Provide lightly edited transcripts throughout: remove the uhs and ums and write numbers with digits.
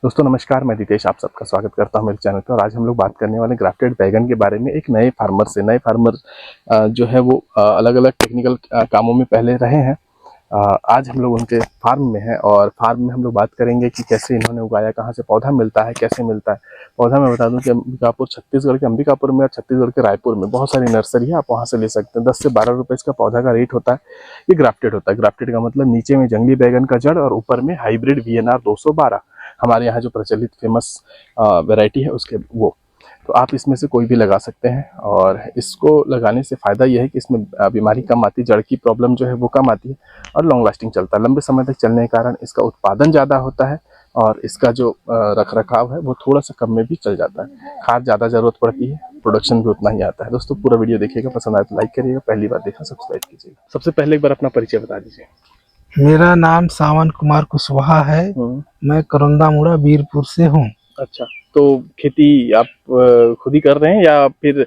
दोस्तों नमस्कार, मैं दितेश आप सबका स्वागत करता हूं मेरे चैनल पर। और आज हम लोग बात करने वाले ग्राफ्टेड बैगन के बारे में। एक नए फार्मर से। नए फार्मर जो है वो अलग अलग टेक्निकल कामों में पहले रहे हैं। आज हम लोग उनके फार्म में हैं और फार्म में हम लोग बात करेंगे कि कैसे इन्होंने उगाया, कहाँ से पौधा मिलता है, कैसे मिलता है पौधा। मैं बता दूं कि अंबिकापुर, छत्तीसगढ़ के अंबिकापुर में और छत्तीसगढ़ के रायपुर में बहुत सारी नर्सरी है, आप वहाँ से ले सकते हैं। 10 से 12 रुपये इसका पौधा का रेट होता है। ये ग्राफ्टेड होता है। ग्राफ्टेड का मतलब नीचे में जंगली बैगन का जड़ और ऊपर में हाइब्रिड VNR 212, हमारे यहाँ जो प्रचलित फेमस वैरायटी है उसके वो। तो आप इसमें से कोई भी लगा सकते हैं और इसको लगाने से फ़ायदा यह है कि इसमें बीमारी कम आती, जड़ की प्रॉब्लम जो है वो कम आती है और लॉन्ग लास्टिंग चलता है। लंबे समय तक चलने के कारण इसका उत्पादन ज़्यादा होता है और इसका जो रख रखाव है वो थोड़ा सा कम में भी चल जाता है। खाद ज़्यादा ज़रूरत पड़ती है, प्रोडक्शन भी उतना ही आता है। दोस्तों पूरा वीडियो देखिएगा, पसंद आए तो लाइक करिएगा, पहली बार देखा सब्सक्राइब कीजिएगा। सबसे पहले एक बार अपना परिचय बता दीजिए। मेरा नाम सावन कुमार कुशवाहा है। मैं करौंदा मुड़ा बीरपुर से हूँ। अच्छा, तो खेती आप खुद ही कर रहे हैं या फिर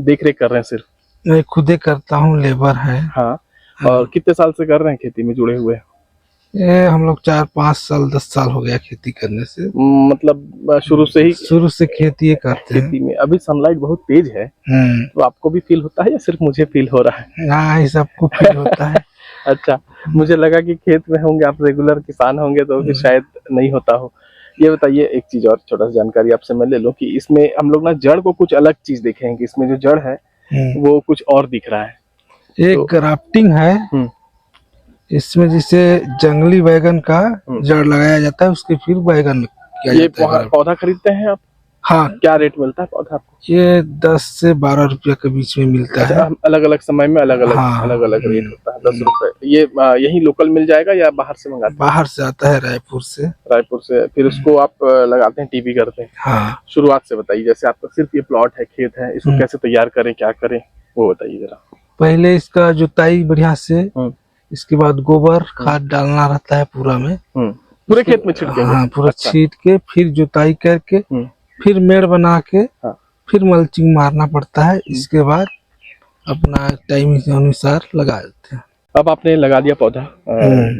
देख रेख कर रहे हैं सिर्फ? मैं खुद ही करता हूँ, लेबर है। हाँ। और कितने साल से कर रहे हैं खेती में जुड़े हुए? ये हम लोग 4-5 साल 10 साल हो गया खेती करने से। मतलब शुरू से ही शुरू से खेती करते हैं। खेती में अभी सनलाइट बहुत तेज है, तो आपको भी फील होता है या सिर्फ मुझे फील हो रहा है? हाँ, ये सबको फील होता है। अच्छा, मुझे लगा कि खेत में होंगे आप, रेगुलर किसान होंगे तो फिर शायद नहीं होता हो। ये बताइए, एक चीज और छोटा सा जानकारी आपसे मैं ले लूं कि इसमें हम लोग ना जड़ को कुछ अलग चीज देखे हैं कि इसमें जो जड़ है वो कुछ और दिख रहा है। एक तो ग्राफ्टिंग है। इसमें जैसे जंगली बैगन का जड़ लगाया जाता है, उसके फिर बैगन किया जाता है। पौधा खरीदते हैं आप? हाँ। क्या रेट मिलता है पौधा आपको? ये 10 से 12 रुपया के बीच में मिलता है। अलग अलग समय में अलग अलग रेट होता है। 10 रुपए। ये यही लोकल मिल जाएगा या बाहर से मंगाते हैं? बाहर से आता है, रायपुर से। रायपुर से। फिर उसको आप लगाते हैं, टीपी करते हैं? हाँ। शुरुआत से बताइए, जैसे आपका सिर्फ ये प्लॉट है, खेत है, इसको कैसे तैयार करें, क्या करें वो बताइए जरा। पहले इसका जुताई बढ़िया से, इसके बाद गोबर खाद डालना रहता है पूरा में, पूरे खेत में छिड़केंगे? हाँ, पूरा छीट के फिर जुताई करके फिर मेड़ बना के फिर मल्चिंग मारना पड़ता है। इसके बाद अपना टाइम के अनुसार लगा देते हैं। अब आपने लगा दिया पौधा,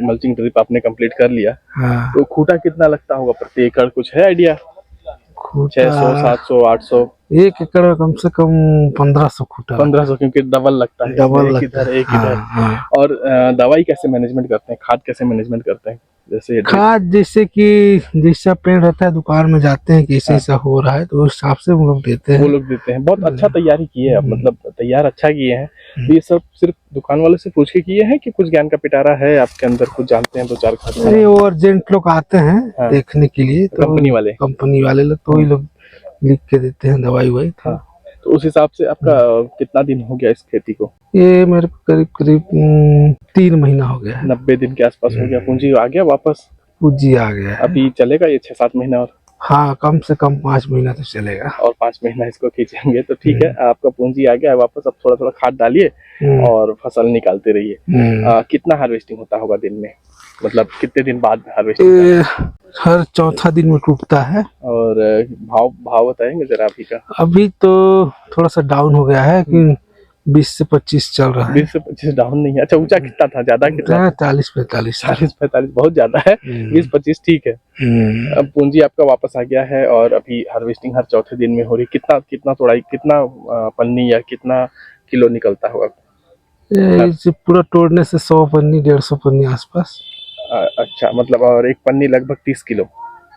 मल्चिंग ड्रिप आपने कंप्लीट कर लिया। हाँ। तो खूंटा कितना लगता होगा प्रति एकड़, कुछ है आइडिया? 600, 700, 800? 1 एकड़ में कम से कम 1500 खूंटा। 1500, क्योंकि डबल लगता है। डबल एक इधर एक इधर। और दवाई कैसे मैनेजमेंट करते हैं, खाद कैसे मैनेजमेंट करते हैं? जैसे खाद जैसे कि जैसा पेड़ रहता है, दुकान में जाते हैं कि ऐसा हो रहा है तो उस हिसाब से वो लोग देते हैं। वो लोग देते हैं। बहुत अच्छा तैयारी किए हैं, मतलब तैयार अच्छा किए हैं। तो ये सब सिर्फ दुकान वाले से पूछ के किए हैं कि कुछ ज्ञान का पिटारा है आपके अंदर, कुछ जानते हैं, 2-4 खाद? नहीं, वो अर्जेंट लोग आते हैं देखने के लिए, तो कंपनी वाले लोग तो वही लोग लिख के देते हैं दवाई वही। तो उस हिसाब से आपका कितना दिन हो गया इस खेती को? ये मेरे को करीब 3 महीना हो गया है। 90 दिन के आसपास हो गया। पूंजी आ गया वापस? पूंजी आ गया है। अभी चलेगा ये 6-7 महीना और? हाँ, कम से कम 5 महीना तो चलेगा। और 5 महीना इसको खींचेंगे तो ठीक है। आपका पूंजी आ गया है वापस। अब थोड़ा थोड़ा खाद डालिए और फसल निकालते रहिए। कितना हार्वेस्टिंग होता होगा दिन में, मतलब कितने दिन बाद हार्वेस्टिंग? हर चौथा दिन में टूटता है। और भाव बताएंगे जरा अभी का? अभी तो थोड़ा सा डाउन हो गया है कि 20 से 25 चल रहा है। 20 से 25 डाउन नहीं है? अच्छा, ऊंचा कितना था, ज्यादा कितना? 40-45। 40-45 बहुत ज्यादा है। 20-25 ठीक है। अब पूंजी आपका वापस आ गया है और अभी हार्वेस्टिंग हर चौथे दिन में हो रही। कितना तोड़ाई, कितना पन्नी या कितना किलो निकलता होगा? पूरा तोड़ने से 100 पन्नी 150 पन्नी आसपास। अच्छा, मतलब और एक पन्नी लगभग 30 किलो?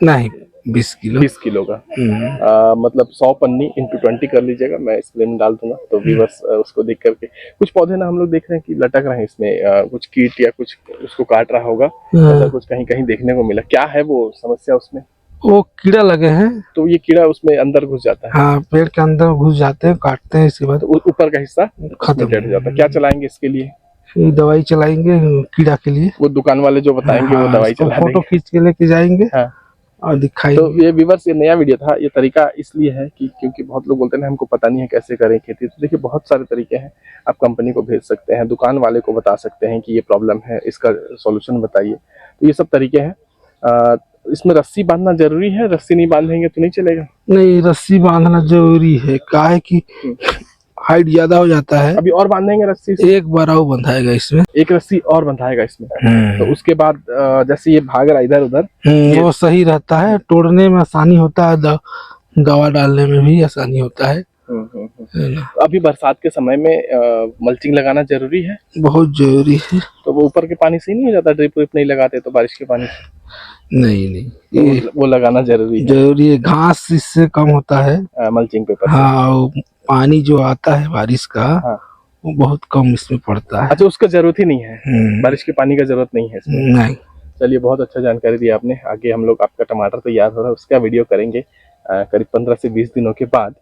नहीं, 20 किलो। 20 किलो का मतलब 100 पन्नी इंटू 20 कर लीजिएगा। मैं इसमें में डाल दूंगा तो व्यूअर्स उसको देख करके। कुछ पौधे ना हम लोग देख रहे हैं कि लटक रहे हैं इसमें, कुछ कीट या कुछ उसको काट रहा होगा, ऐसा कुछ कहीं कहीं देखने को मिला। क्या है वो समस्या उसमें? वो कीड़ा लगे हैं। तो ये कीड़ा उसमें अंदर घुस जाता है? हाँ, पेड़ के अंदर घुस जाते हैं, काटते हैं, इसके बाद ऊपर का हिस्सा खत्म हो जाता है। क्या चलाएंगे इसके लिए? दवाई चलाएंगे कीड़ा के लिए। वो दुकान वाले जो बताएंगे वो दवाई चला देंगे। फोटो खींच के लेके जाएंगे और दिखाएंगे। तो ये व्यूअर्स, ये नया वीडियो था। ये तरीका इसलिए है कि क्योंकि बहुत लोग बोलते हैं हमको पता नहीं है कैसे करें खेती। तो देखिए, बहुत सारे तरीके हैं। आप कंपनी को भेज सकते हैं, दुकान वाले को बता सकते हैं कि ये प्रॉब्लम है, इसका सॉल्यूशन बताइए। तो ये सब तरीके हैं। इसमें रस्सी बांधना जरूरी है? रस्सी नहीं बांधेंगे तो नहीं चलेगा? नहीं, रस्सी बांधना जरूरी है। काहे कि हाइट ज्यादा हो जाता है, अभी और बांधेंगे रस्सी से? एक बार और बंधाएगा इसमें। एक रस्सी और बंधाएगा इसमें, तो उसके बाद जैसे ये भाग रहा इधर उधर, वो सही रहता है, तोड़ने में आसानी होता है, दवा डालने में भी आसानी होता है। है ना? तो अभी बरसात के समय में मल्चिंग लगाना जरूरी है? बहुत जरूरी है। तो वो ऊपर के पानी से ही नहीं हो जाता? ड्रिप विप नहीं लगाते तो बारिश के पानी से? नहीं नहीं, तो ये वो लगाना जरूरी है जरूरी है, घास इससे कम होता है। मल्चिंग पेपर से। हाँ, वो पानी जो आता है बारिश का, हाँ। वो बहुत कम इसमें पड़ता है। अच्छा, उसका जरूरत ही नहीं है, बारिश के पानी का जरूरत नहीं है इसमें? नहीं। चलिए, बहुत अच्छा जानकारी दी आपने। आगे हम लोग, आपका टमाटर तैयार हो रहा है उसका वीडियो करेंगे करीब 15 से 20 दिनों के बाद।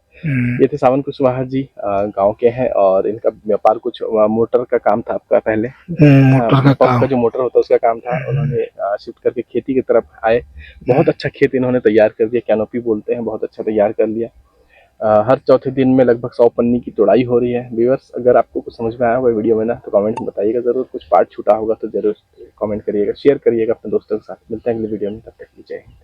ये थे सावन कुशवाहा जी, गांव के हैं और इनका व्यापार कुछ मोटर का काम था आपका पहले, मोटर का पंप काम। का जो मोटर होता है उसका काम था। उन्होंने शिफ्ट करके खेती की तरफ आए। बहुत अच्छा खेत इन्होंने तैयार कर दिया, कैनोपी बोलते हैं, बहुत अच्छा तैयार कर लिया। हर चौथे दिन में लगभग 100 पन्नी की तोड़ाई हो रही है। व्यूअर्स, अगर आपको कुछ समझ में आया होगा वीडियो में ना, तो कमेंट में बताइएगा जरूर। कुछ पार्ट छूटा होगा तो जरूर कमेंट करिएगा, शेयर करिएगा अपने दोस्तों के साथ। मिलते हैं अगली वीडियो में, तब तक की जय हिंद।